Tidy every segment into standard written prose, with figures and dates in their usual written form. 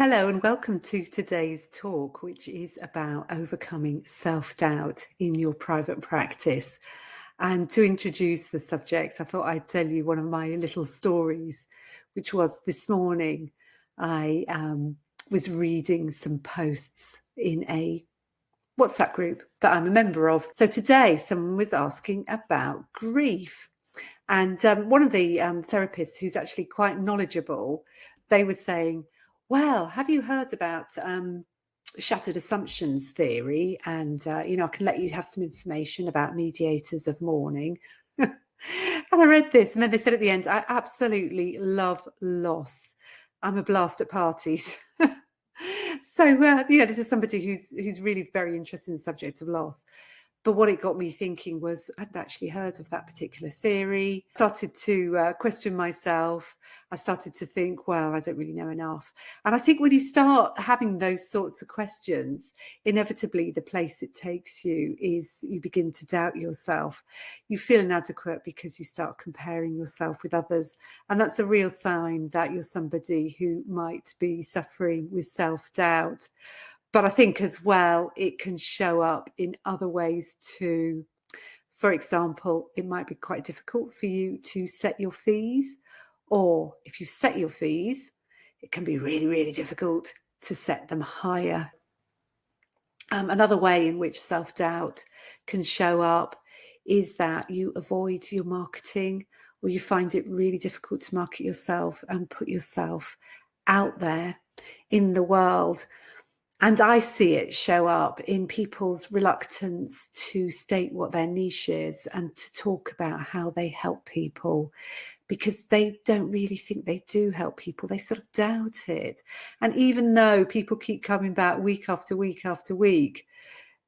Hello and welcome to today's talk, which is about overcoming self-doubt in your private practice. And to introduce the subject, I thought I'd tell you one of my little stories, which was this morning. I was reading some posts in a WhatsApp group that I'm a member of. So today someone was asking about grief. And one of the therapists who's actually quite knowledgeable, they were saying, well, have you heard about shattered assumptions theory? And, I can let you have some information about mediators of mourning. And I read this, and then they said at the end, I absolutely love loss. I'm a blast at parties. So, this is somebody who's really very interested in the subject of loss. But what it got me thinking was I hadn't actually heard of that particular theory. I started to question myself. I started to think, well, I don't really know enough. And I think when you start having those sorts of questions, inevitably the place it takes you is you begin to doubt yourself. You feel inadequate because you start comparing yourself with others. And that's a real sign that you're somebody who might be suffering with self-doubt. But I think as well, it can show up in other ways too. For example, it might be quite difficult for you to set your fees, or if you set your fees, it can be really, really difficult to set them higher. Another way in which self-doubt can show up is that you avoid your marketing, or you find it really difficult to market yourself and put yourself out there in the world. And I see it show up in people's reluctance to state what their niche is and to talk about how they help people, because they don't really think they do help people. They sort of doubt it. And even though people keep coming back week after week after week,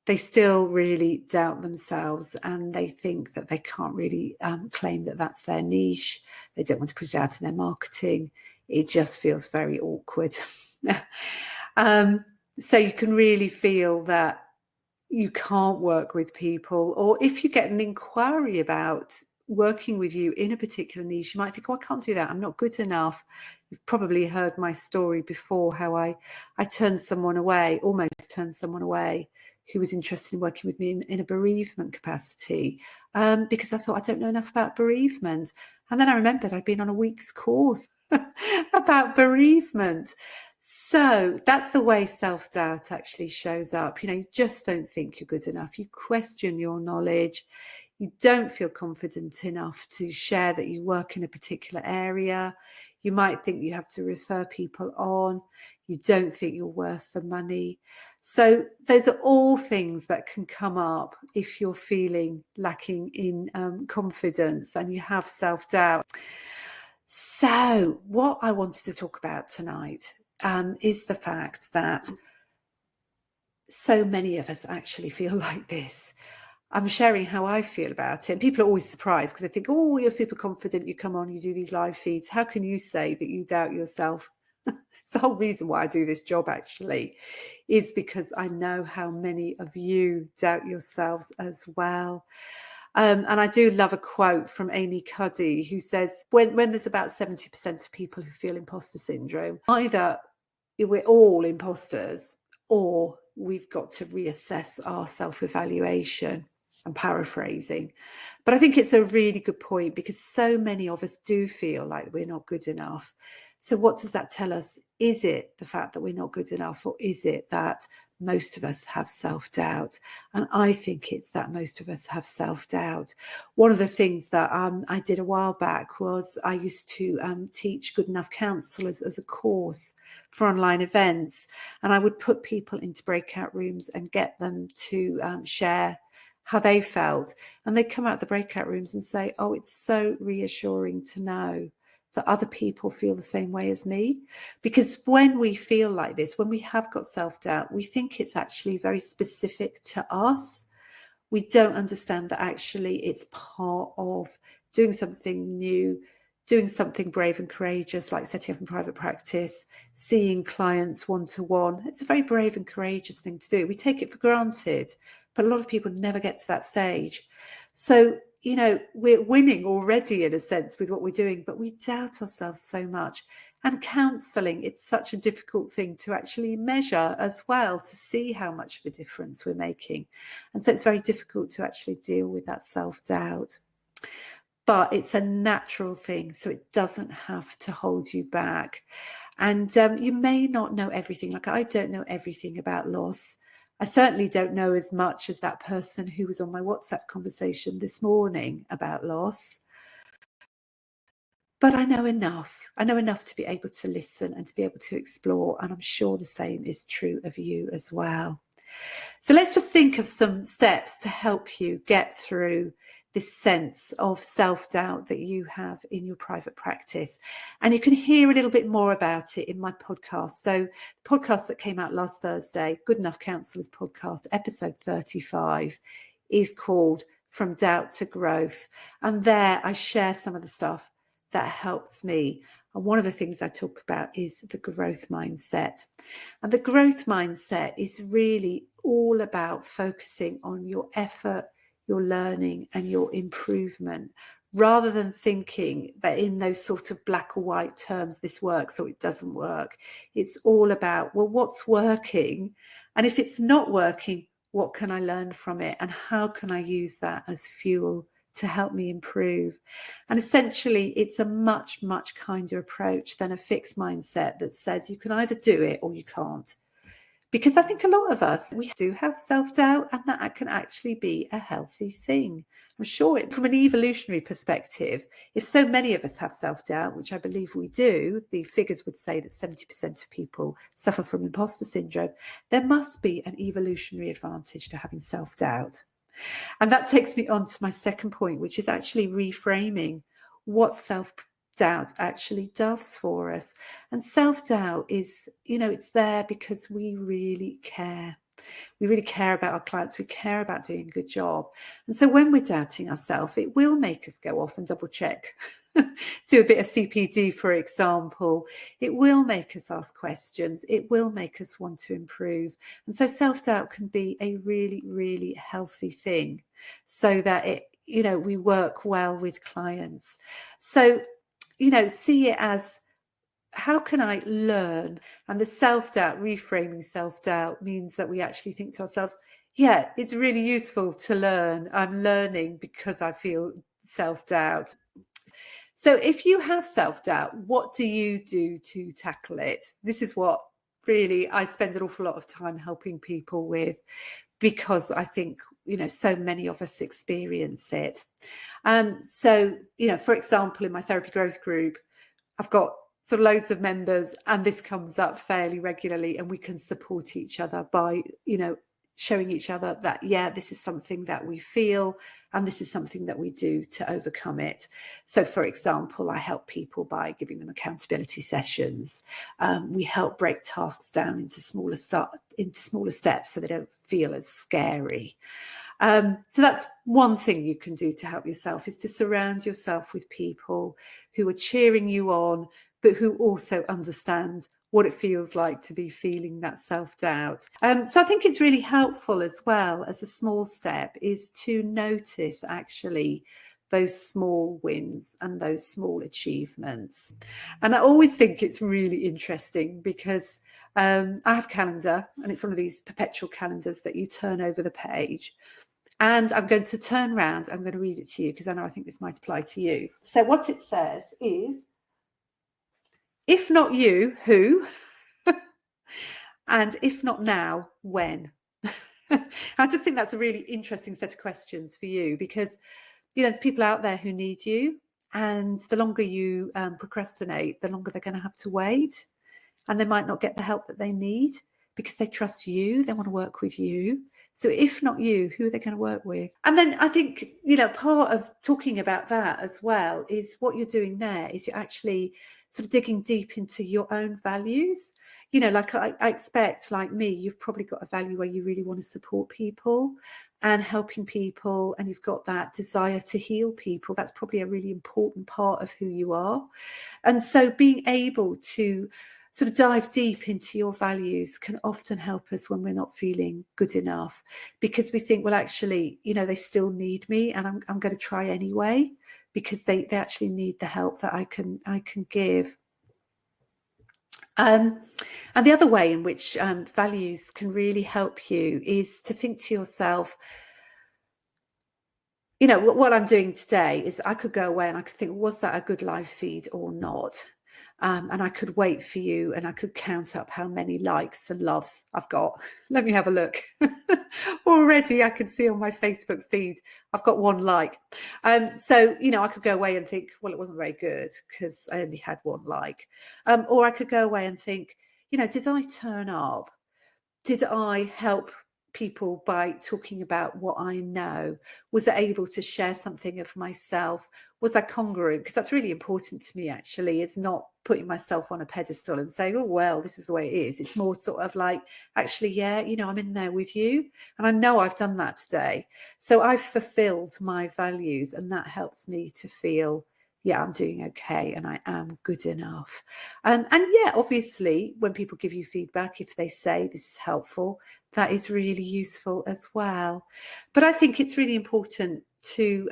they still really doubt themselves, and they think that they can't really claim that that's their niche. They don't want to put it out in their marketing. It just feels very awkward. So you can really feel that you can't work with people, or if you get an inquiry about working with you in a particular niche, you might think, oh, I can't do that. I'm not good enough. You've probably heard my story before, how I turned someone away, almost turned someone away, who was interested in working with me in a bereavement capacity, because I thought I don't know enough about bereavement. And then I remembered I'd been on a week's course about bereavement. So that's the way self-doubt actually shows up. You just don't think you're good enough. You question your knowledge. You don't feel confident enough to share that you work in a particular area. You might think you have to refer people on. You don't think you're worth the money. So those are all things that can come up if you're feeling lacking in confidence and you have self-doubt. So what I wanted to talk about tonight is the fact that so many of us actually feel like this. I'm sharing how I feel about it. And people are always surprised because they think, oh, you're super confident. You come on, you do these live feeds. How can you say that you doubt yourself? It's the whole reason why I do this job, actually, is because I know how many of you doubt yourselves as well. And I do love a quote from Amy Cuddy, who says, when there's about 70% of people who feel imposter syndrome, either we're all imposters or we've got to reassess our self-evaluation. I'm paraphrasing, but I think it's a really good point, because so many of us do feel like we're not good enough. So what does that tell us? Is it the fact that we're not good enough, or is it that most of us have self-doubt? And I think it's that most of us have self-doubt. One of the things that I did a while back was I used to teach Good Enough Counsel as a course for online events, and I would put people into breakout rooms and get them to share how they felt, and they'd come out of the breakout rooms and say, oh, it's so reassuring to know that other people feel the same way as me. Because when we feel like this, when we have got self-doubt, we think it's actually very specific to us. We don't understand that actually it's part of doing something new, doing something brave and courageous, like setting up in private practice, seeing clients one-to-one. It's a very brave and courageous thing to do. We take it for granted, but a lot of people never get to that stage. So, we're winning already in a sense with what we're doing, but we doubt ourselves so much. And counselling, it's such a difficult thing to actually measure as well, to see how much of a difference we're making. And so it's very difficult to actually deal with that self-doubt. But it's a natural thing, so it doesn't have to hold you back. And you may not know everything. Like, I don't know everything about loss. I certainly don't know as much as that person who was on my WhatsApp conversation this morning about loss. But I know enough. I know enough to be able to listen and to be able to explore. And I'm sure the same is true of you as well. So let's just think of some steps to help you get through this sense of self-doubt that you have in your private practice. And you can hear a little bit more about it in my podcast. So the podcast that came out last Thursday, Good Enough Counsellors podcast, episode 35, is called From Doubt to Growth. And there I share some of the stuff that helps me. And one of the things I talk about is the growth mindset. And the growth mindset is really all about focusing on your effort, your learning, and your improvement, rather than thinking that in those sort of black or white terms, this works or it doesn't work. It's all about, well, what's working? And if it's not working, what can I learn from it? And how can I use that as fuel to help me improve? And essentially, it's a much, much kinder approach than a fixed mindset that says you can either do it or you can't. Because I think a lot of us, we do have self-doubt, and that can actually be a healthy thing. I'm sure from an evolutionary perspective, if so many of us have self-doubt, which I believe we do, the figures would say that 70% of people suffer from imposter syndrome, there must be an evolutionary advantage to having self-doubt. And that takes me on to my second point, which is actually reframing what self-doubt actually does for us. And self-doubt is, it's there because we really care. We really care about our clients. We care about doing a good job. And so when we're doubting ourselves, it will make us go off and double check, do a bit of CPD, for example. It will make us ask questions. It will make us want to improve. And so self-doubt can be a really, really healthy thing, so that we work well with clients. So, see it as, how can I learn? And the self-doubt, reframing self-doubt, means that we actually think to ourselves, yeah, it's really useful to learn. I'm learning because I feel self-doubt. So if you have self-doubt, what do you do to tackle it? This is what really I spend an awful lot of time helping people with, because I think, so many of us experience it. So, for example, in my therapy growth group, I've got sort of loads of members, and this comes up fairly regularly, and we can support each other by, showing each other that, yeah, this is something that we feel, and this is something that we do to overcome it. So, for example, I help people by giving them accountability sessions. We help break tasks down into smaller steps so they don't feel as scary. So that's one thing you can do to help yourself, is to surround yourself with people who are cheering you on, but who also understand what it feels like to be feeling that self-doubt. So I think it's really helpful as well, as a small step, is to notice actually those small wins and those small achievements. And I always think it's really interesting because I have a calendar, and it's one of these perpetual calendars that you turn over the page. And I'm going to turn around, I'm going to read it to you because I think this might apply to you. So what it says is, if not you, who? And if not now, when? I just think that's a really interesting set of questions for you, because, there's people out there who need you. And the longer you procrastinate, the longer they're going to have to wait. And they might not get the help that they need because they trust you. They want to work with you. So if not you, who are they going to work with? And then I think, part of talking about that as well is what you're doing there is you're actually sort of digging deep into your own values. Like I expect, like me, you've probably got a value where you really want to support people and helping people, and you've got that desire to heal people. That's probably a really important part of who you are. And so being able to sort of dive deep into your values can often help us when we're not feeling good enough, because we think, well, actually, they still need me, and I'm going to try anyway, because they actually need the help that I can give. And the other way in which values can really help you is to think to yourself, you know, what I'm doing today is I could go away and I could think, was that a good live feed or not? And I could wait for you and I could count up how many likes and loves I've got. Let me have a look. Already I can see on my Facebook feed, I've got 1 like. So, you know, I could go away and think, well, it wasn't very good because I only had 1 like. Or I could go away and think, you know, did I turn up? Did I help people by talking about what I know? Was I able to share something of myself? Was I congruent? Because that's really important to me, actually, is not putting myself on a pedestal and saying, oh, well, this is the way it is. It's more sort of like, actually, yeah, you know, I'm in there with you. And I know I've done that today. So I've fulfilled my values, and that helps me to feel, yeah, I'm doing okay and I am good enough. And yeah, obviously, when people give you feedback, if they say this is helpful, that is really useful as well. But I think it's really important to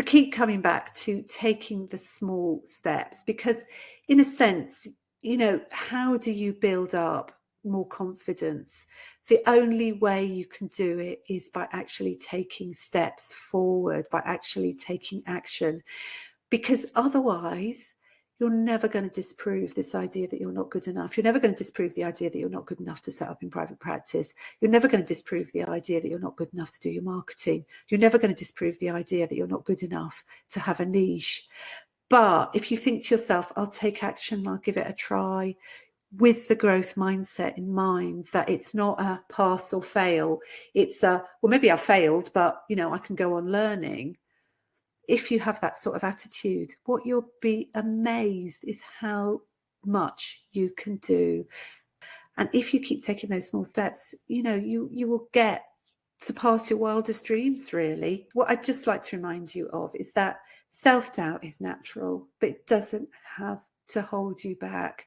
keep coming back to taking the small steps, because in a sense, you know, how do you build up more confidence? The only way you can do it is by actually taking steps forward, by actually taking action, because otherwise you're never going to disprove this idea that you're not good enough. You're never going to disprove the idea that you're not good enough to set up in private practice. You're never going to disprove the idea that you're not good enough to do your marketing. You're never going to disprove the idea that you're not good enough to have a niche. But if you think to yourself, I'll take action, I'll give it a try, with the growth mindset in mind, that it's not a pass or fail. It's a, well, maybe I failed, but, you know, I can go on learning. If you have that sort of attitude, what you'll be amazed is how much you can do. And if you keep taking those small steps, you know, you will get to pass your wildest dreams, really. What I'd just like to remind you of is that self-doubt is natural, but it doesn't have to hold you back.